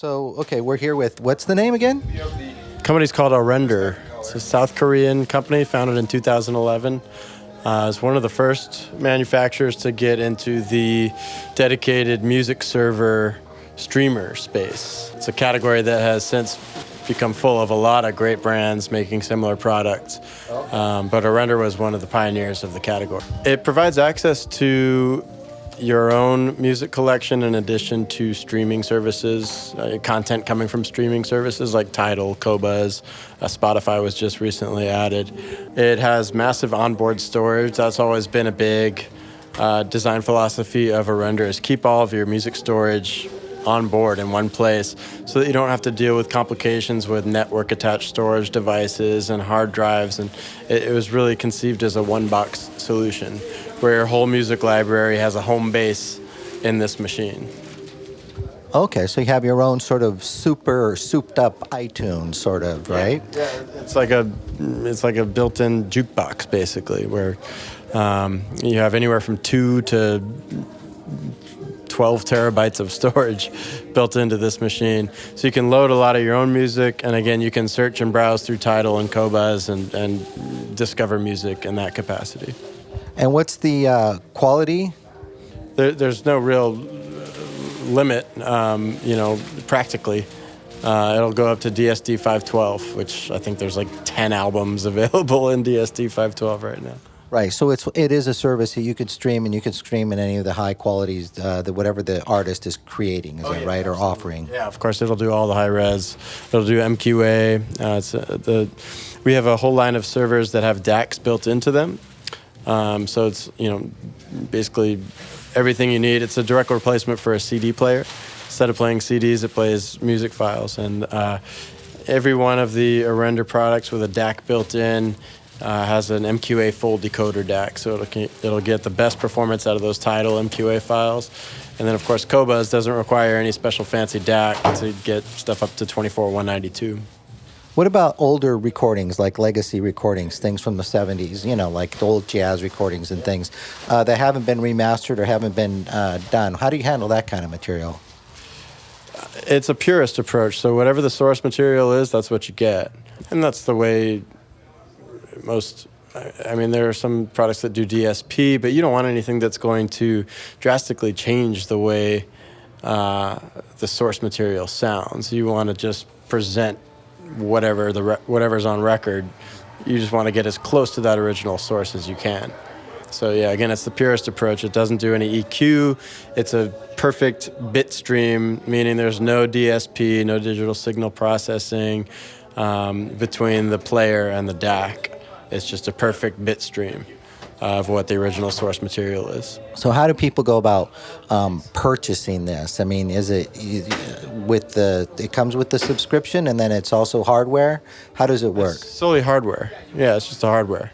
So, okay, we're here with, what's the name again? The company's called Render. It's a South Korean company founded in 2011. It's one of the first manufacturers to get into the dedicated music server streamer space. It's a category that has since become full of a lot of great brands making similar products. But Render was one of the pioneers of the category. It provides access to your own music collection in addition to streaming services, content coming from streaming services like Tidal, Qobuz, Spotify was just recently added. It has massive onboard storage. That's always been a big design philosophy of Render, is keep all of your music storage on board in one place so that you don't have to deal with complications with network attached storage devices and hard drives. And it was really conceived as a one-box solution where your whole music library has a home base in this machine. Okay, so you have your own sort of super souped up iTunes, sort of, right? Yeah, it's like a built-in jukebox basically, where you have anywhere from 2 to 12 terabytes of storage built into this machine. So you can load a lot of your own music, and again, you can search and browse through Tidal and Qobuz and discover music in that capacity. And what's the quality? There's no real limit, practically. It'll go up to DSD 512, which I think there's like 10 albums available in DSD 512 right now. Right, so it is a service that you could stream, and you can stream in any of the high qualities, whatever the artist is creating, is that right, or offering? Yeah, of course, it'll do all the high res. It'll do MQA. We have a whole line of servers that have DACs built into them. So it's basically everything you need. It's a direct replacement for a CD player. Instead of playing CDs, it plays music files, and every one of the Render products with a DAC built in has an MQA full decoder DAC, so it'll get the best performance out of those Tidal MQA files. And then, of course, Qobuz doesn't require any special fancy DAC to get stuff up to 24,192. What about older recordings, like legacy recordings, things from the 70s, like the old jazz recordings and things that haven't been remastered or haven't been done? How do you handle that kind of material? It's a purist approach, so whatever the source material is, that's what you get. And that's the way there are some products that do DSP, but you don't want anything that's going to drastically change the way the source material sounds. You want to just present whatever's on record. You just want to get as close to that original source as you can. So yeah, again, it's the purist approach. It doesn't do any EQ. It's a perfect bit stream, meaning there's no DSP, no digital signal processing between the player and the DAC. It's just a perfect bit stream of what the original source material is. So how do people go about purchasing this? I mean, is it it comes with the subscription and then it's also hardware? How does it work? It's solely hardware. Yeah, it's just a hardware.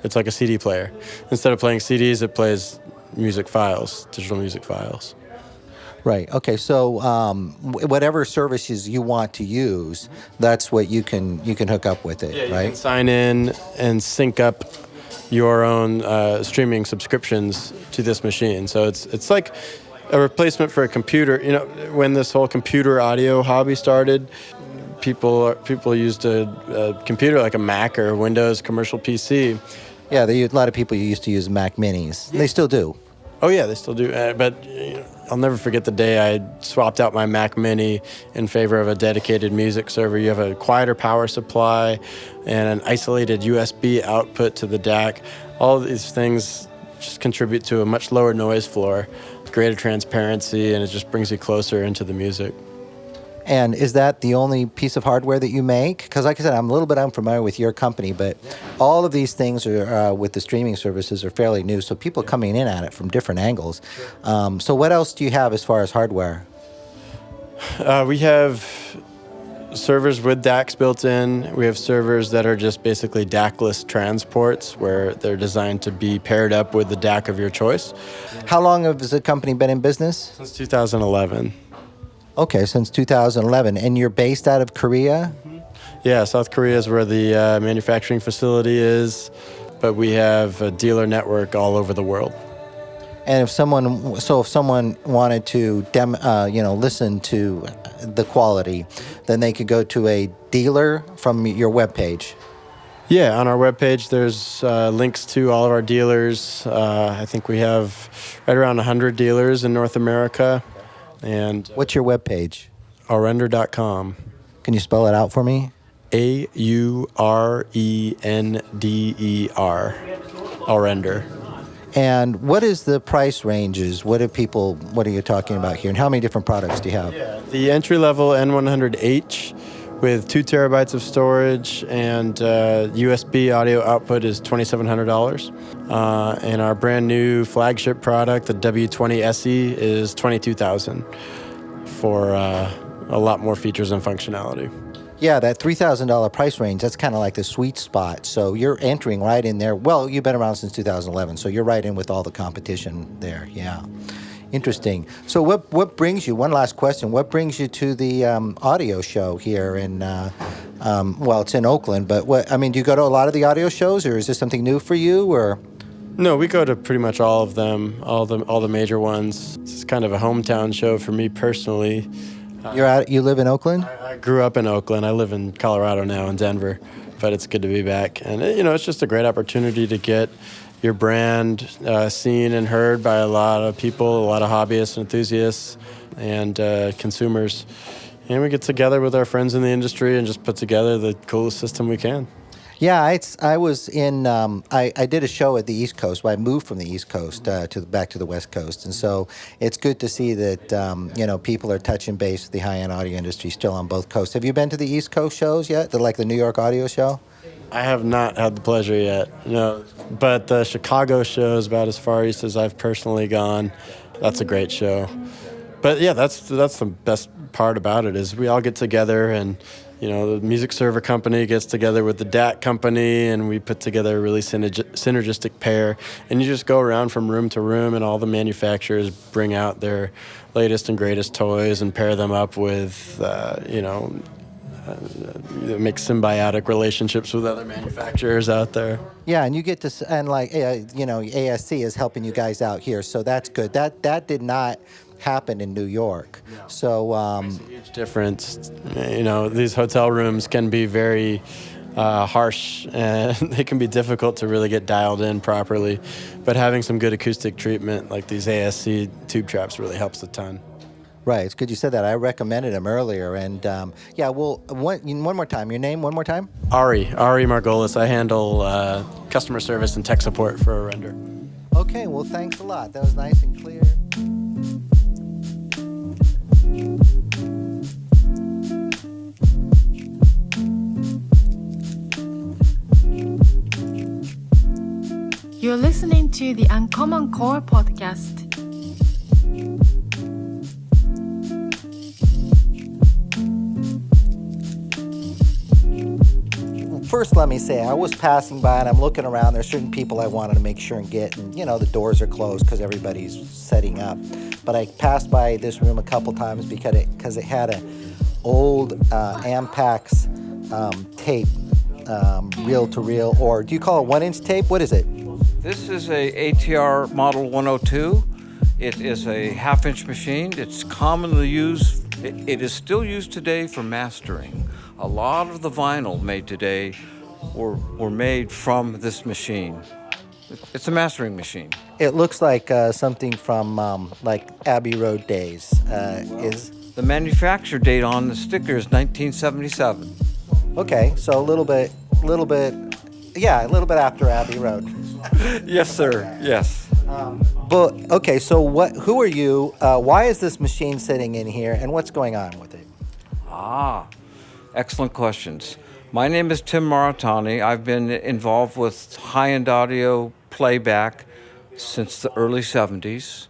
It's like a CD player. Instead of playing CDs, it plays music files, digital music files. Right. Okay. So whatever services you want to use, that's what you can hook up with it, yeah, right? You can sign in and sync up your own streaming subscriptions to this machine. So it's like a replacement for a computer. When this whole computer audio hobby started, people used a computer like a Mac or a Windows commercial PC. Yeah, a lot of people used to use Mac Minis. Yeah. They still do. Oh yeah, they still do. But I'll never forget the day I swapped out my Mac Mini in favor of a dedicated music server. You have a quieter power supply and an isolated USB output to the DAC. All of these things just contribute to a much lower noise floor, greater transparency, and it just brings you closer into the music. And is that the only piece of hardware that you make? Because like I said, I'm a little bit unfamiliar with your company, but all of these things are, with the streaming services are fairly new, so people coming in at it from different angles. So what else do you have as far as hardware? We have servers with DACs built in. We have servers that are just basically DAC-less transports where they're designed to be paired up with the DAC of your choice. How long has the company been in business? Since 2011. Okay, since 2011. And you're based out of Korea? Yeah, South Korea is where the manufacturing facility is, but we have a dealer network all over the world. And if someone wanted to listen to the quality, then they could go to a dealer from your webpage. Yeah, on our webpage, there's links to all of our dealers. I think we have right around 100 dealers in North America. And What's your webpage? Aurender.com. Can you spell it out for me? AURENDER. Aurender. And what is the price ranges? What are you talking about here? And how many different products do you have? The entry-level N100H with 2 terabytes of storage and USB audio output is $2,700. And our brand new flagship product, the W20 SE, is $22,000 for a lot more features and functionality. Yeah, that $3,000 price range, that's kind of like the sweet spot. So you're entering right in there. Well, you've been around since 2011, so you're right in with all the competition there. Yeah. Interesting. So what brings you, one last question, what brings you to the audio show here in, it's in Oakland, but do you go to a lot of the audio shows, or is this something new for you, or? No, we go to pretty much all of them, all the major ones. It's kind of a hometown show for me personally. You live in Oakland? I grew up in Oakland. I live in Colorado now, in Denver, but it's good to be back. And, it's just a great opportunity to get your brand seen and heard by a lot of people, a lot of hobbyists and enthusiasts and consumers. And we get together with our friends in the industry and just put together the coolest system we can. Yeah, I was in. I did a show at the East Coast. Well, I moved from the East Coast back to the West Coast, and so it's good to see that people are touching base with the high-end audio industry still on both coasts. Have you been to the East Coast shows yet? Like the New York Audio Show? I have not had the pleasure yet. No, but the Chicago show is about as far east as I've personally gone. That's a great show. But yeah, that's the best part about it is we all get together and. The music server company gets together with the DAT company, and we put together a really synergistic pair. And you just go around from room to room, and all the manufacturers bring out their latest and greatest toys and pair them up with, make symbiotic relationships with other manufacturers out there. Yeah, and you get to, and ASC is helping you guys out here, so that's good. That did not happen in New York. No. So it's a huge difference. These hotel rooms can be very harsh, and they can be difficult to really get dialed in properly. But having some good acoustic treatment like these ASC tube traps really helps a ton. Right, it's good you said that. I recommended them earlier, and one more time. Your name, one more time? Ari Margolis. I handle customer service and tech support for Aurender. Okay, well, thanks a lot. That was nice and clear. You're listening to the UnCommonCore podcast. First, let me say, I was passing by and I'm looking around. There's certain people I wanted to make sure and get, and the doors are closed because everybody's setting up. But I passed by this room a couple times because it had an old Ampex tape, reel-to-reel, or do you call it 1-inch tape? What is it? This is a ATR Model 102. It is a half-inch machine. It's commonly used. It is still used today for mastering. A lot of the vinyl made today were made from this machine. It's a mastering machine. It looks like something from like Abbey Road days. The manufacture date on the sticker is 1977. Okay, so a little bit after Abbey Road. Yes, sir. Yes. But okay, so who are you? Why is this machine sitting in here, and what's going on with it? Excellent questions. My name is Tim Maritani. I've been involved with high-end audio playback since the early 70s.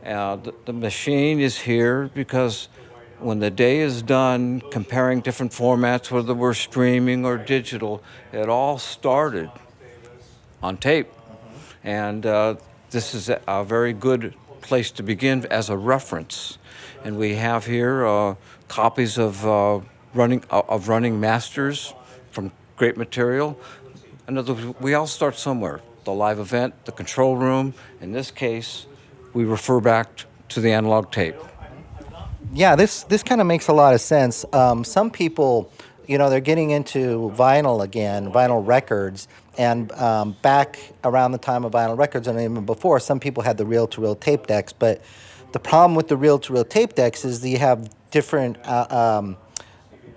The machine is here because when the day is done comparing different formats, whether we're streaming or digital, it all started on tape. And this is a very good place to begin as a reference. And we have here copies of running masters from great material. In other words, we all start somewhere. The live event, the control room, in this case, we refer back to the analog tape. Yeah, this kind of makes a lot of sense. Some people, they're getting into vinyl again, vinyl records, and back around the time of vinyl records and even before, some people had the reel-to-reel tape decks. But the problem with the reel-to-reel tape decks is that you have different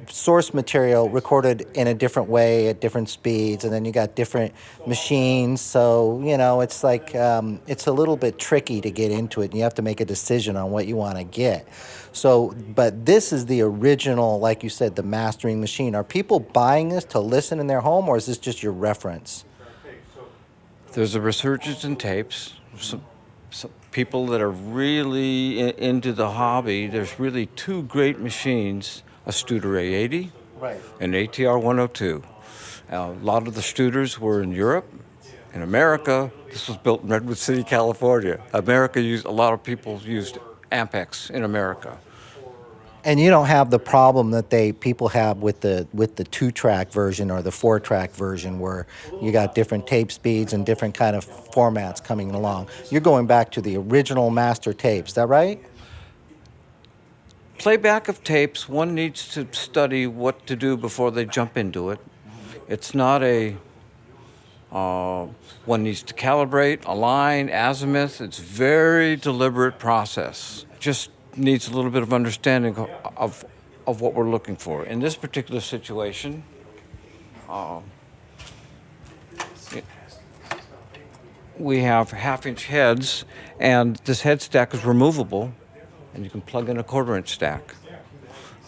source material recorded in a different way at different speeds, and then you got different machines. So it's like it's a little bit tricky to get into it, and you have to make a decision on what you want to get. So, but this is the original, like you said, the mastering machine. Are people buying this to listen in their home, or is this just your reference? There's a resurgence in tapes. Some people that are really into the hobby. There's really two great machines. A Studer A80, right, and ATR 102. A lot of the Studers were in Europe. In America, this was built in Redwood City, California. A lot of people used Ampex in America. And you don't have the problem that people have with the 2-track version or the 4-track version, where you got different tape speeds and different kind of formats coming along. You're going back to the original master tapes. Is that right? Playback of tapes, one needs to study what to do before they jump into it. It's not one needs to calibrate, align, azimuth. It's a very deliberate process. Just needs a little bit of understanding of what we're looking for. In this particular situation, we have half-inch heads, and this head stack is removable, and you can plug in a 1/4-inch stack.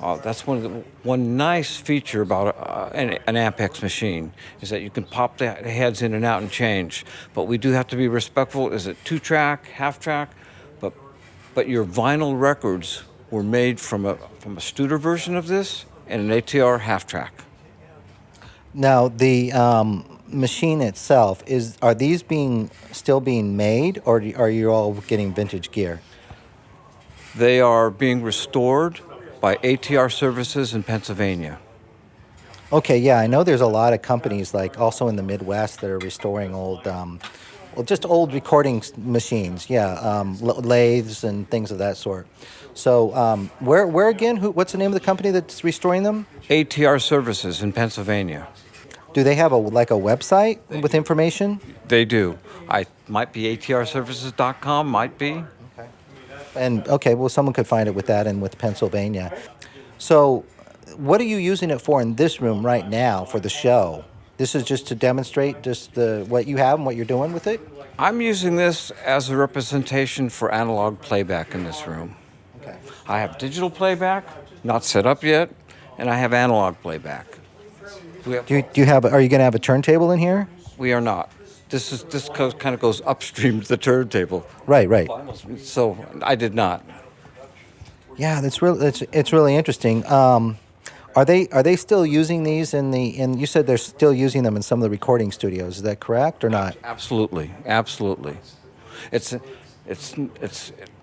That's one nice feature about an Ampex machine, is that you can pop the heads in and out and change. But we do have to be respectful. Is it 2-track, half-track? But your vinyl records were made from a Studer version of this and an ATR half-track. Now, the machine itself, are these still being made, or are you all getting vintage gear? They are being restored by ATR Services in Pennsylvania. Okay, yeah, I know there's a lot of companies, like also in the Midwest, that are restoring old, just old recording machines. Yeah, lathes and things of that sort. So, where again? What's the name of the company that's restoring them? ATR Services in Pennsylvania. Do they have a website with information? They do. Might be atrservices.com. Might be. And well, someone could find it with that and with Pennsylvania. So, what are you using it for in this room right now for the show? This is just to demonstrate just what you have and what you're doing with it? I'm using this as a representation for analog playback in this room. Okay. I have digital playback, not set up yet, and I have analog playback. Are you going to have a turntable in here? We are not. This kind of goes upstream to the turntable. Right. So I did not. Yeah, it's really interesting. Are they still using these in you said they're still using them in some of the recording studios? Is that correct or not? Absolutely. It's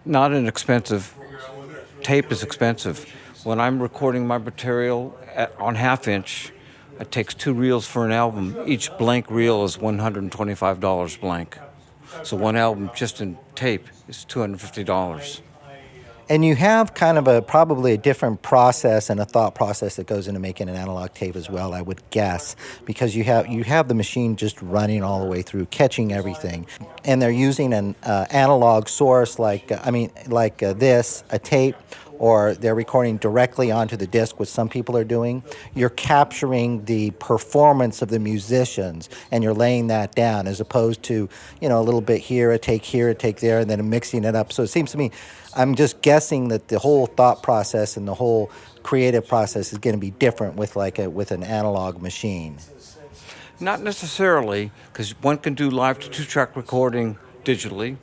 not inexpensive. Tape is expensive. When I'm recording my material on half-inch, it takes 2 reels for an album. Each blank reel is $125 blank. So one album just in tape is $250. And you have kind of probably a different process and a thought process that goes into making an analog tape as well, I would guess, because you have the machine just running all the way through, catching everything, and they're using an analog source like this, a tape, or they're recording directly onto the disc, which some people are doing. You're capturing the performance of the musicians, and you're laying that down, as opposed to, a little bit here, a take there, and then mixing it up. So it seems to me, I'm just guessing that the whole thought process and the whole creative process is going to be different with an analog machine. Not necessarily, because one can do live to 2-track recording digitally.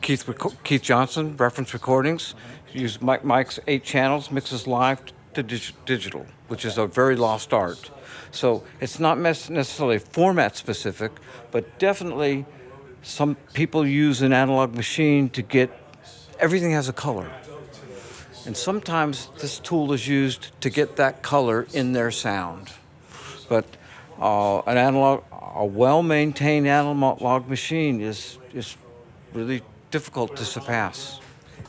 Keith Johnson, reference recordings, use Mike's 8 channels, mixes live to digital, which is a very lost art. So it's not necessarily format specific, but definitely some people use an analog machine to get everything has a color. And sometimes this tool is used to get that color in their sound. But a well-maintained analog machine is really difficult to surpass.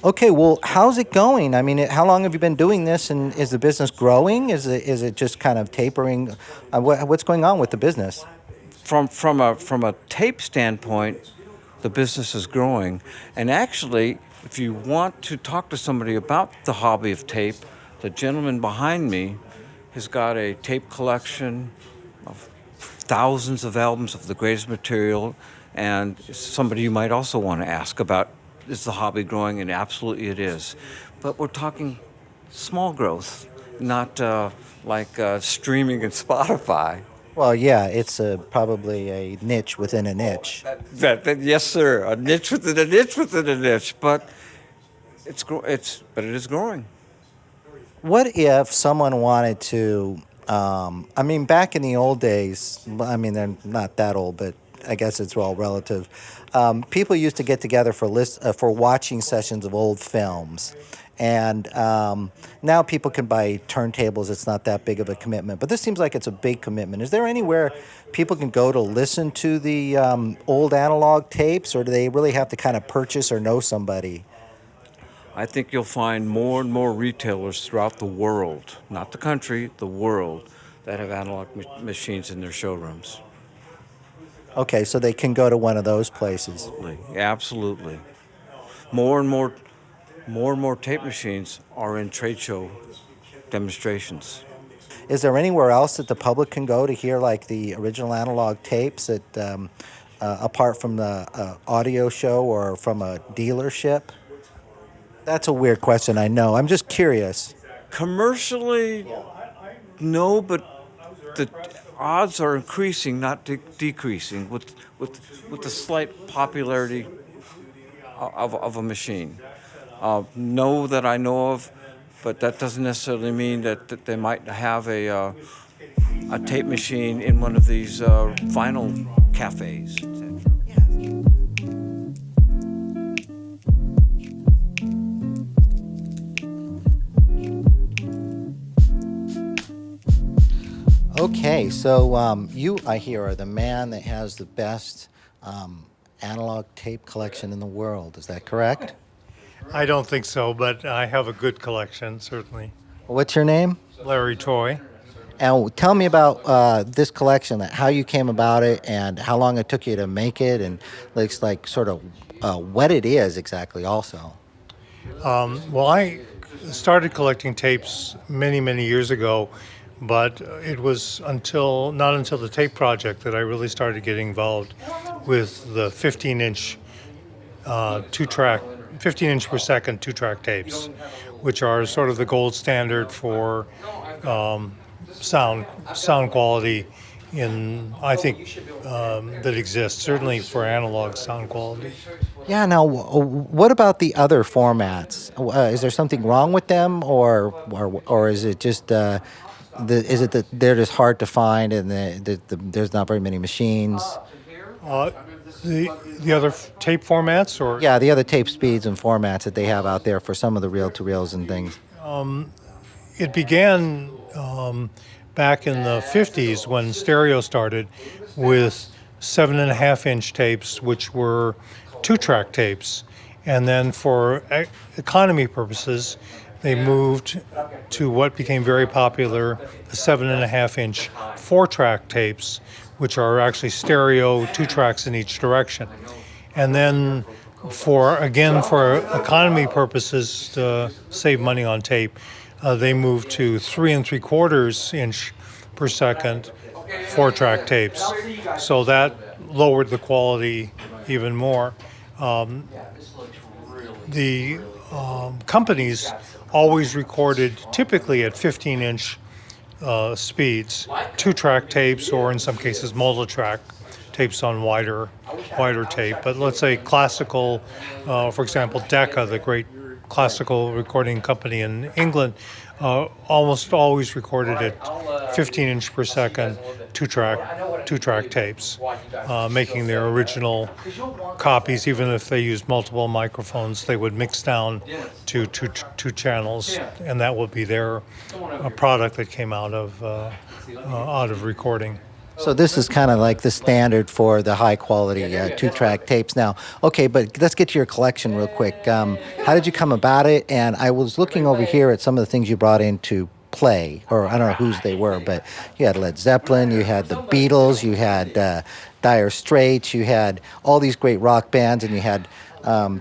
Okay, well, how's it going? I mean, how long have you been doing this, and is the business growing? Is it just kind of tapering? What's going on with the business? From a tape standpoint, the business is growing. And actually, if you want to talk to somebody about the hobby of tape, the gentleman behind me has got a tape collection of thousands of albums of the greatest material, and somebody you might also want to ask about, is the hobby growing? And absolutely it is. But we're talking small growth, not like streaming and Spotify. Well, yeah, it's probably a niche within a niche. Yes, sir. A niche within a niche within a niche, but it is growing. What if someone wanted to? I mean, back in the old days, I mean, they're not that old, but I guess it's all relative. People used to get together for watching sessions of old films. And now people can buy turntables. It's not that big of a commitment. But this seems like it's a big commitment. Is there anywhere people can go to listen to the old analog tapes, or do they really have to kind of purchase or know somebody? I think you'll find more and more retailers throughout the world, not the country, the world, that have analog machines in their showrooms. Okay, so they can go to one of those places. Absolutely. More and more tape machines are in trade show demonstrations. Is there anywhere else that the public can go to hear like the original analog tapes that, apart from the audio show or from a dealership? That's a weird question, I know. I'm just curious. Commercially, no, but the odds are increasing, not decreasing, with the slight popularity of a machine. No that I know of, but that doesn't necessarily mean that they might have a tape machine in one of these vinyl cafes, etc. Okay, so you, I hear, are the man that has the best analog tape collection in the world. Is that correct? I don't think so, but I have a good collection, certainly. What's your name? Larry Toy. And tell me about this collection, how you came about it, and how long it took you to make it, and like sort of what it is exactly also. Well, I started collecting tapes many, many years ago, but it was not until the tape project that I really started getting involved with the 15-inch 15-inch per second two-track tapes, which are sort of the gold standard for sound quality I think that exists, certainly for analog sound quality. Yeah. Now, what about the other formats? Is there something wrong with them, or is it just is it that they're just hard to find and there's not very many machines? The other tape formats, or Yeah, the other tape speeds and formats that they have out there for some of the reel-to-reels and things. it began back in the 50s when stereo started with 7.5-inch tapes, which were two-track tapes. And then for economy purposes, they moved to what became very popular, the 7.5-inch four-track tapes, which are actually stereo, two tracks in each direction. And then for economy purposes, to save money on tape, they moved to 3.75 inch per second four-track tapes. So that lowered the quality even more. The companies always recorded typically at 15-inch speeds, two-track tapes, or in some cases multi-track tapes on wider tape. But let's say classical, for example, Decca, the great classical recording company in England, almost always recorded at 15-inch per second two-track tapes, making their original copies. Even if they used multiple microphones, they would mix down to two channels, and that would be their product that came out of recording. So this is kind of like the standard for the high quality two-track tapes. Now, okay, but let's get to your collection real quick. How did you come about it? And I was looking over here at some of the things you brought in to play, or I don't know whose they were, but you had Led Zeppelin, you had the Beatles, you had Dire Straits, you had all these great rock bands, and you had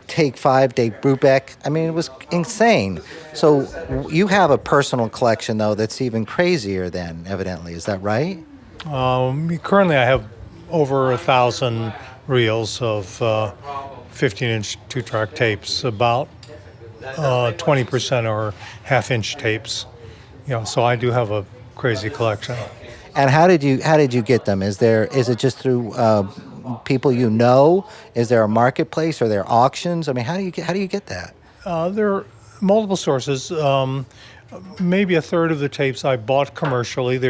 Take Five, Dave Brubeck. I mean, it was insane. So you have a personal collection, though, that's even crazier then, evidently. Is that right? Currently, I have over 1,000 reels of 15-inch two-track tapes. About 20% are half-inch tapes. So I do have a crazy collection. And how did you get them? Is it just through people you know? Is there a marketplace? Are there auctions? I mean, how do you get that? There are multiple sources. Maybe a third of the tapes I bought commercially.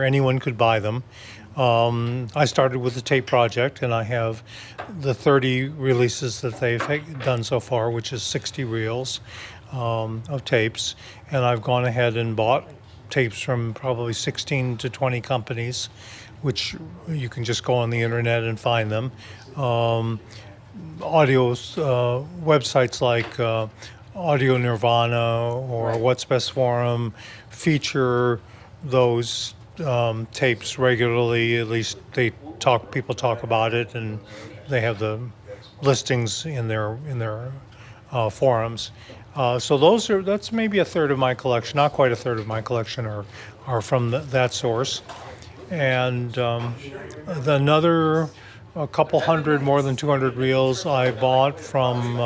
Anyone could buy them. I started with the Tape Project, and I have the 30 releases that they've done so far, which is 60 reels of tapes. And I've gone ahead and bought tapes from probably 16 to 20 companies, which you can just go on the internet and find them. Websites like Audio Nirvana or What's Best Forum feature those tapes regularly. At least people talk about it, and they have the listings in their forums. So that's maybe a third of my collection. Not quite a third of my collection are from that source, and a couple hundred, more than 200 reels I bought from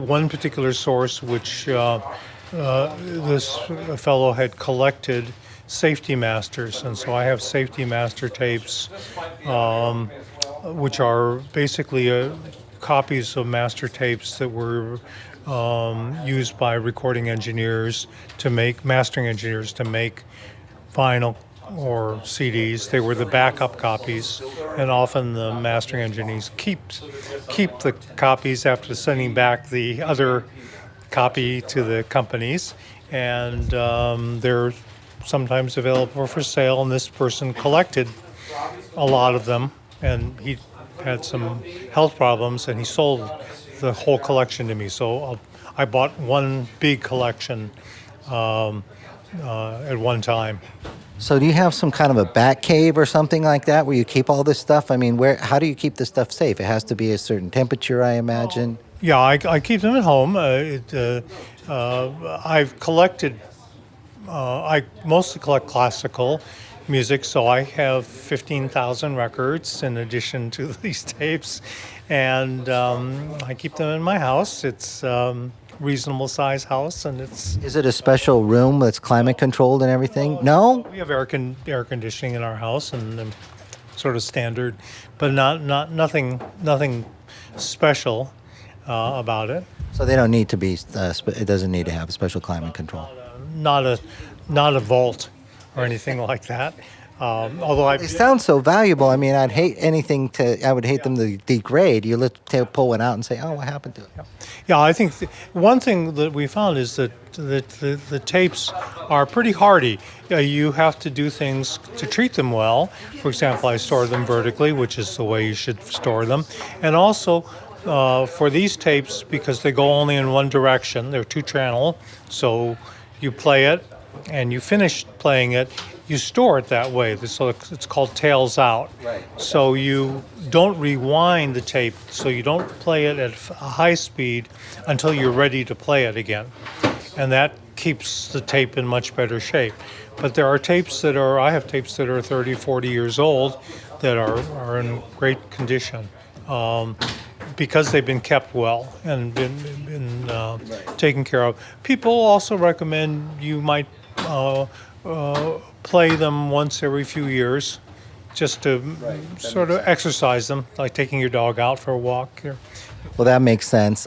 one particular source, which this fellow had collected Safety Masters, and so I have Safety Master tapes, which are basically copies of master tapes that were used by recording engineers mastering engineers to make vinyl or CDs. They were the backup copies, and often the mastering engineers keep the copies after sending back the other copy to the companies, and they're sometimes available for sale. And this person collected a lot of them, and he had some health problems, and he sold the whole collection to me. So I bought one big collection at one time. So do you have some kind of a bat cave or something like that where you keep all this stuff? I mean, how do you keep this stuff safe? It has to be a certain temperature, I imagine. Yeah, I keep them at home. I've collected, I mostly collect classical music, so I have 15,000 records in addition to these tapes, and I keep them in my house. It's reasonable size house, and Is it a special room that's climate controlled and everything? No? we have air conditioning in our house, and sort of standard, but nothing special about it. So they don't need to be. It doesn't need to have a special climate control. Not a vault or anything like that. Although They sound so valuable. I mean, I would hate them to degrade. You pull one out and say, "Oh, what happened to it?" Yeah, I think one thing that we found is that the tapes are pretty hardy. You have to do things to treat them well. For example, I store them vertically, which is the way you should store them. And also, for these tapes, because they go only in one direction, they're two-channel, so you play it and you finish playing it, you store it that way. So it's called tails out. Right. So you don't rewind the tape, so you don't play it at a high speed until you're ready to play it again. And that keeps the tape in much better shape. But there are I have tapes that are 30, 40 years old that are in great condition. Because they've been kept well and been taken care of. People also recommend you might play them once every few years, just to sort of exercise them, like taking your dog out for a walk. Well, that makes sense.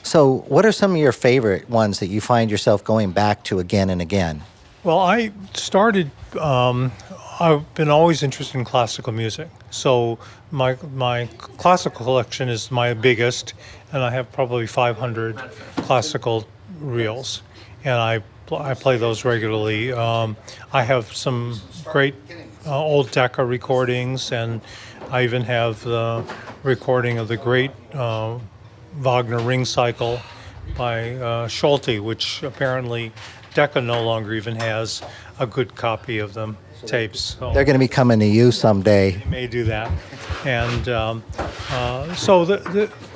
So what are some of your favorite ones that you find yourself going back to again and again? Well, I've been always interested in classical music. So my classical collection is my biggest, and I have probably 500 classical reels. And I I play those regularly. I have some great old Decca recordings, and I even have the recording of the great Wagner Ring Cycle by Schulte, which apparently Decca no longer even has a good copy of them tapes. So They're going to be coming to you someday. they may do that, and so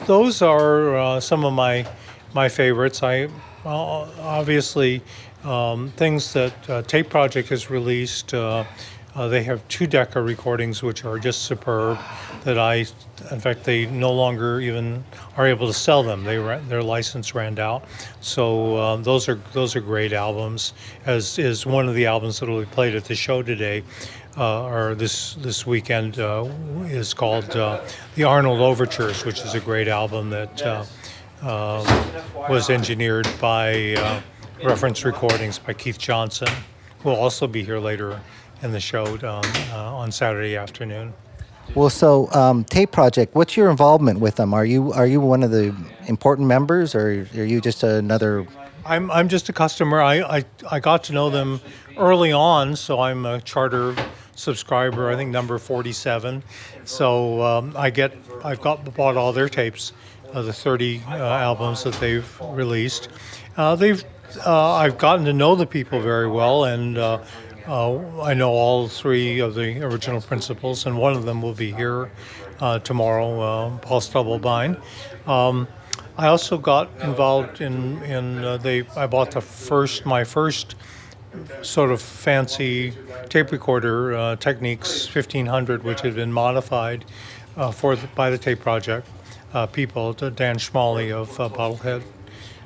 those are some of my favorites. I obviously things that Tape Project has released. They have 2 Decca recordings which are just superb. In fact, they no longer even are able to sell them. Their license ran out. So those are great albums. As is one of the albums that will be played at the show today, or this weekend, is called the Arnold Overtures, which is a great album that was engineered by Reference Recordings by Keith Johnson, who will also be here later in the show on Saturday afternoon. Well, so Tape Project, what's your involvement with them? Are you one of the important members, or are you just another? I'm just a customer. I got to know them early on, so I'm a charter subscriber. I think number 47. So bought all their tapes, the 30 albums that they've released. I've gotten to know the people very well, and I know all 3 of the original principals, and one of them will be here tomorrow, Paul Stubblebine. I also got involved I bought my first sort of fancy tape recorder, Technics 1500, which had been modified by the Tape Project people. Dan Schmally of Bottlehead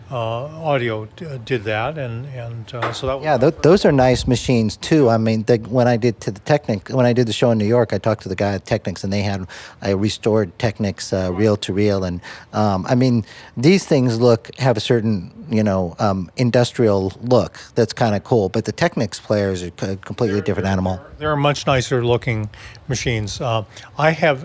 Audio did that, and so that was... Yeah, those are nice machines too. I mean, when I did the show in New York, I talked to the guy at Technics, and they had a restored Technics reel to reel, and I mean, these things have a certain industrial look that's kind of cool, but the Technics players are a completely different animal. They're much nicer looking machines. I have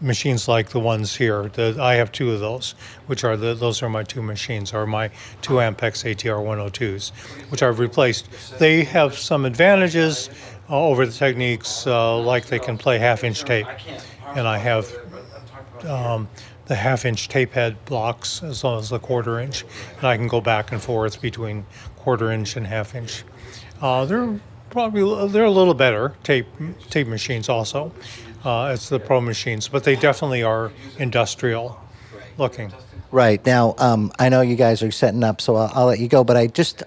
machines like the ones here. I have 2 of those, those are my 2 machines, are my 2 Ampex ATR 102s, which I've replaced. They have some advantages over the Techniques, like they can play half-inch tape, and I have the half-inch tape head blocks as well as the quarter-inch, and I can go back and forth between quarter-inch and half-inch. They're a little better tape machines also. It's the pro machines, but they definitely are industrial looking. Right. Now, I know you guys are setting up, so I'll let you go, but I just,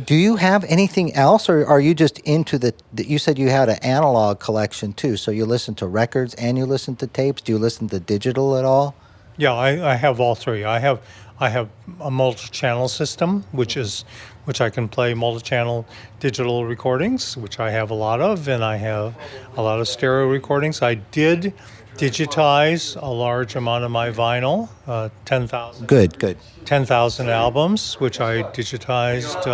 do you have anything else, or are you just into you said you had an analog collection too, so you listen to records and you listen to tapes? Do you listen to digital at all? Yeah, I have all 3. I have a multi-channel system, which I can play multi-channel digital recordings, which I have a lot of, and I have a lot of stereo recordings. I did digitize a large amount of my vinyl, 10,000. Good. 10,000 albums, which I digitized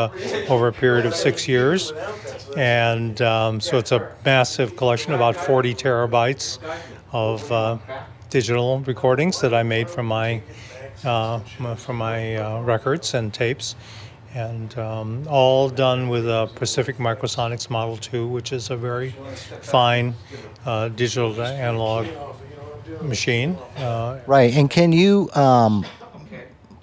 over a period of 6 years. And so it's a massive collection, about 40 terabytes of digital recordings that I made from my records and tapes. And all done with a Pacific Microsonics Model 2, which is a very fine digital to analog machine. Right, and can you,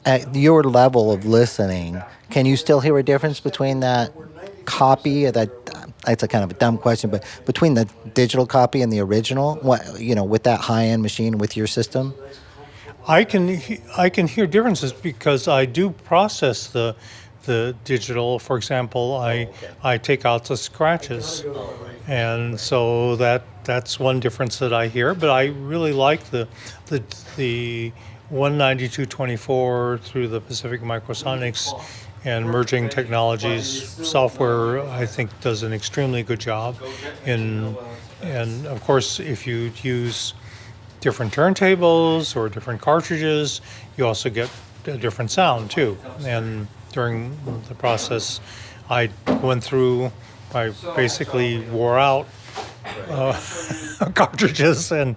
at your level of listening, can you still hear a difference between that copy, it's a kind of a dumb question, but between the digital copy and the original, with that high-end machine with your system? I can hear differences because I do process the digital. For example, I take out the scratches, and so that's one difference that I hear. But I really like the 19224 through the Pacific Microsonics and Merging Technologies software. I think does an extremely good job. And of course, if you use different turntables or different cartridges, you also get a different sound too. And during the process, I basically wore out cartridges and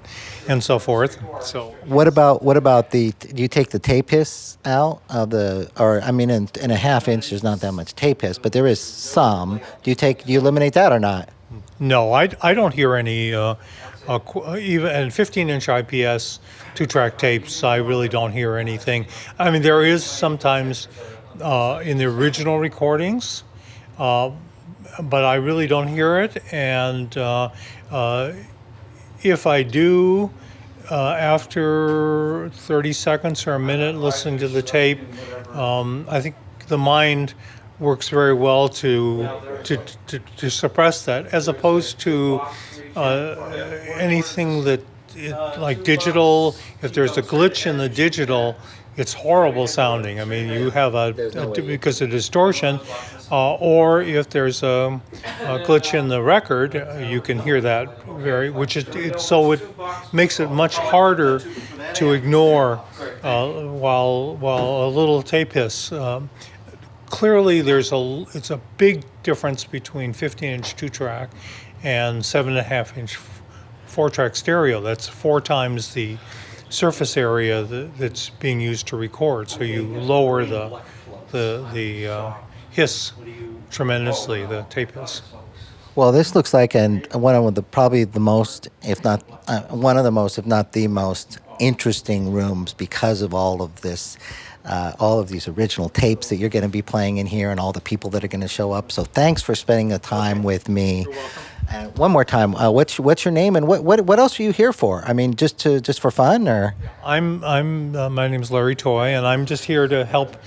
so forth. So What about the? Do you take the tape hiss out of the? Or I mean, in a half inch, there's not that much tape hiss, but there is some. Do you eliminate that or not? no, I don't hear any even at 15-inch IPS 2-track tapes. I really don't hear anything. I mean, there is sometimes in the original recordings, but I really don't hear it. And if I do, after 30 seconds or a minute listening to the tape, I think the mind works very well to suppress that, as opposed to anything that like digital. If there's a glitch in the digital, it's horrible sounding. I mean, you have because of distortion, or if there's a glitch in the record, you can hear that so it makes it much harder to ignore while a little tape hiss. Clearly, it's a big difference between 15-inch 2-track and 7.5-inch 4-track stereo. That's 4 times the surface area that's being used to record. So you lower the hiss tremendously, the tape hiss. Well, this looks like one of the probably the most, if not one of the most, if not the most interesting rooms because of all of this. All of these original tapes that you're going to be playing in here and all the people that are going to show up. So thanks for spending the time with me. One more time, what's your name and what else are you here for? I mean, just for fun or? My name's Larry Toy, and I'm just here to help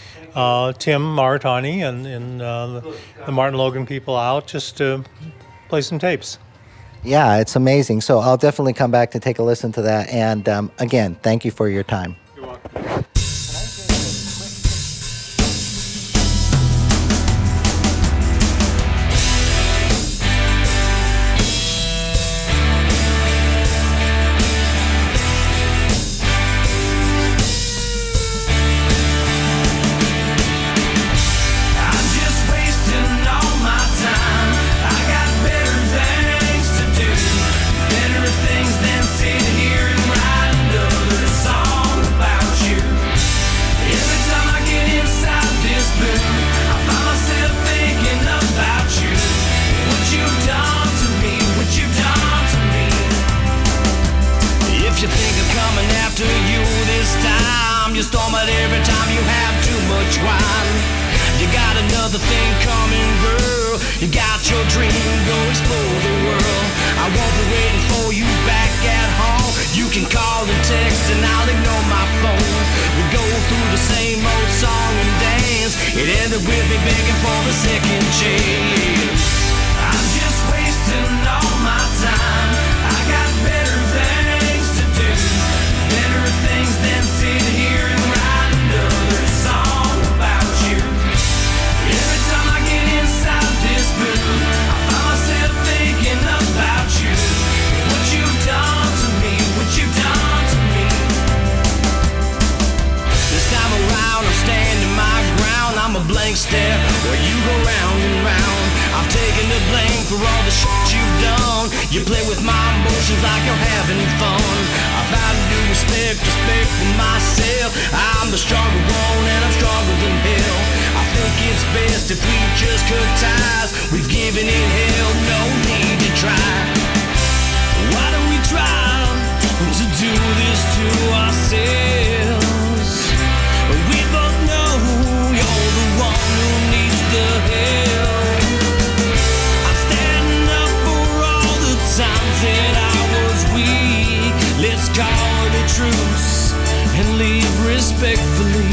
Tim Maritani and the Martin Logan people out, just to play some tapes. Yeah, it's amazing. So I'll definitely come back to take a listen to that. And again, thank you for your time. You're welcome. You play with my emotions like you're having fun. I've had to do respect for myself. I'm the stronger one and I'm stronger than hell. I think it's best if we just cut ties. We've given it hell, no need to try. Why don't we try to do this to ourselves? We both know you're the one who needs the help. Times that I was weak, let's call it a truce and leave respectfully.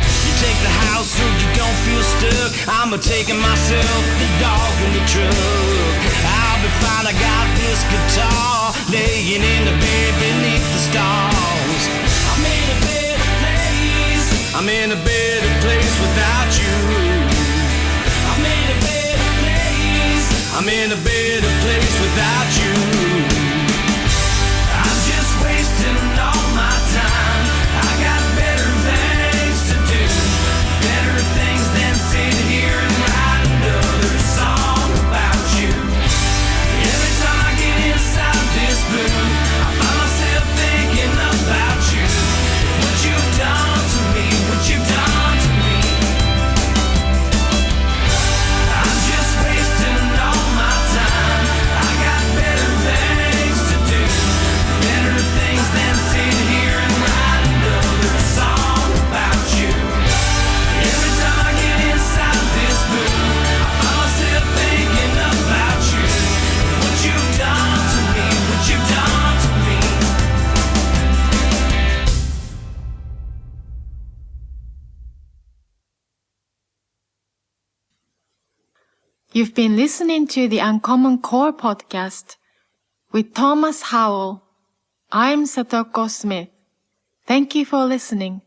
You take the house so you don't feel stuck. I'm taking myself, the dog in the truck. I'll be fine, I got this guitar laying in the bed beneath the stars. I'm in a better place, I'm in a better place without you. I'm in a better place without you. I'm just wasting all my time. I got better things to do, better things than sit here and write. You've been listening to the UnCommonCore podcast with Thomas Howell. I'm Satoko Smith. Thank you for listening.